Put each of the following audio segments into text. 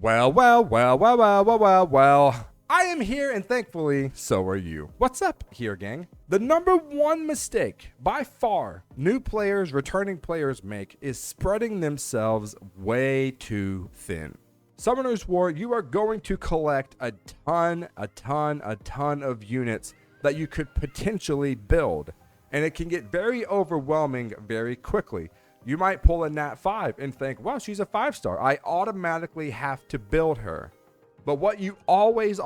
Well. I am here and thankfully, so are you. What's up here, gang? The number one mistake by far new players, returning players make is spreading themselves way too thin. Summoner's War, you are going to collect a ton of units that you could potentially build. And it can get very overwhelming very quickly. You might pull a Nat 5 and think, well, she's a 5-star. I automatically have to build her. But what you always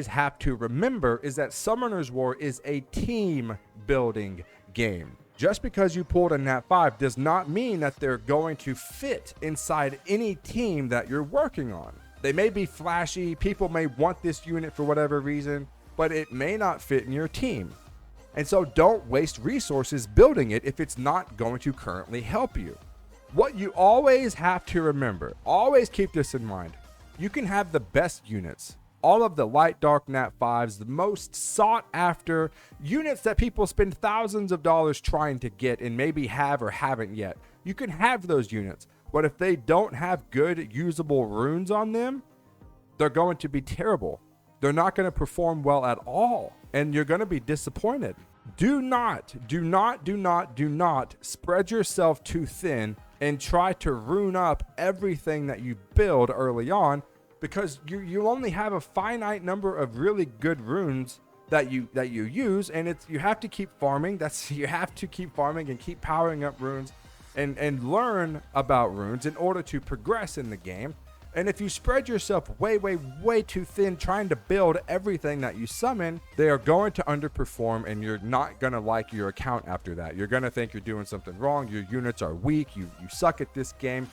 have to remember is that Summoner's War is a team building game. Just because you pulled a Nat 5 does not mean that they're going to fit inside any team that you're working on. They may be flashy, people may want this unit for whatever reason, but it may not fit in your team. And so don't waste resources building it if it's not going to currently help you. What you always have to remember, always keep this in mind, you can have the best units, all of the light dark Nat 5s, the most sought after units that people spend thousands of dollars trying to get and maybe have or haven't yet. You can have those units, but if they don't have good usable runes on them, they're going to be terrible. They're not going to perform well at all, and you're going to be disappointed. Do not spread yourself too thin and try to rune up everything that you build early on, because you only have a finite number of really good runes that you use, and you have to keep farming. You have to keep farming and keep powering up runes and learn about runes in order to progress in the game. And if you spread yourself way too thin trying to build everything that you summon, they are going to underperform, and you're not going to like your account after that. You're going to think you're doing something wrong. Your units are weak. You suck at this game.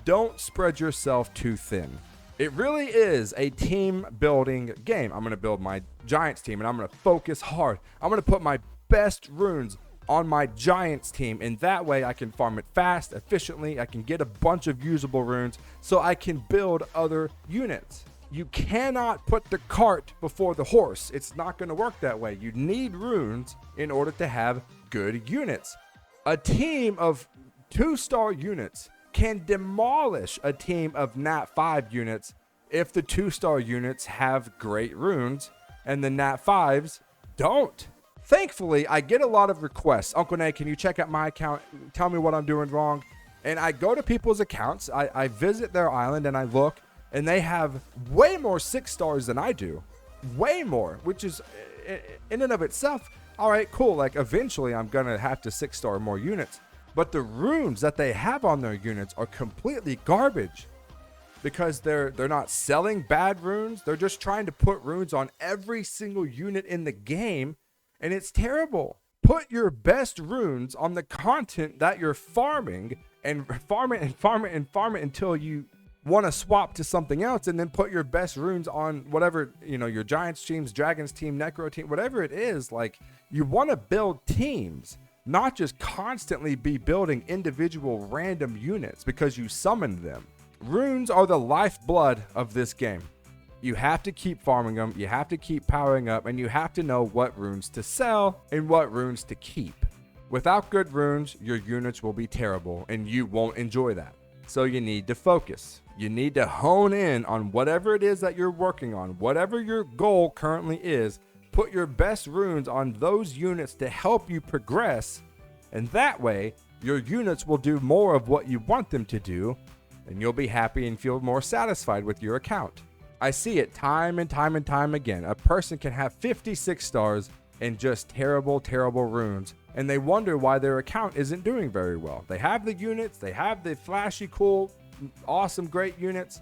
Don't spread yourself too thin. It really is a team building game. I'm going to build my Giants team, and I'm going to focus hard. I'm going to put my best runes on my Giants team, and that way I can farm it fast, efficiently. I can get a bunch of usable runes so I can build other units. You cannot put the cart before the horse. It's not going to work that way. You need runes in order to have good units. A team of 2-star units can demolish a team of Nat 5 units if the 2-star units have great runes and the Nat 5s don't. Thankfully, I get a lot of requests. Uncle Nay, can you check out my account? Tell me what I'm doing wrong. And I go to people's accounts. I visit their island and I look, and they have way more 6-stars than I do. Way more, which is in and of itself, all right, cool. Like eventually I'm going to have to 6-star more units. But the runes that they have on their units are completely garbage, because they're not selling bad runes. They're just trying to put runes on every single unit in the game, and it's terrible. Put your best runes on the content that you're farming, and farm it until you want to swap to something else, and then put your best runes on whatever, your Giants teams, Dragons team, Necro team, whatever it is. Like, you want to build teams, not just constantly be building individual random units because you summoned them. Runes are the lifeblood of this game. You have to keep farming them, you have to keep powering up, and you have to know what runes to sell and what runes to keep. Without good runes, your units will be terrible and you won't enjoy that. So you need to focus. You need to hone in on whatever it is that you're working on, whatever your goal currently is. Put your best runes on those units to help you progress, and that way your units will do more of what you want them to do, and you'll be happy and feel more satisfied with your account. I see it time and time again. A person can have 56 stars and just terrible runes, and they wonder why their account isn't doing very well. They have the units, they have the flashy, cool, awesome, great units,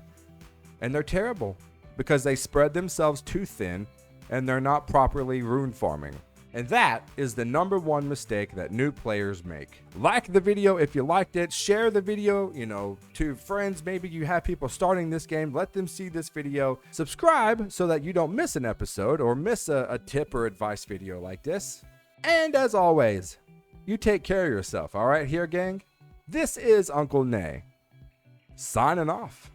and they're terrible because they spread themselves too thin and they're not properly rune farming. And that is the number one mistake that new players make. Like the video if you liked it. Share the video, to friends. Maybe you have people starting this game. Let them see this video. Subscribe so that you don't miss an episode or miss a tip or advice video like this. And as always, you take care of yourself, all right, here, gang? This is Uncle Nay, signing off.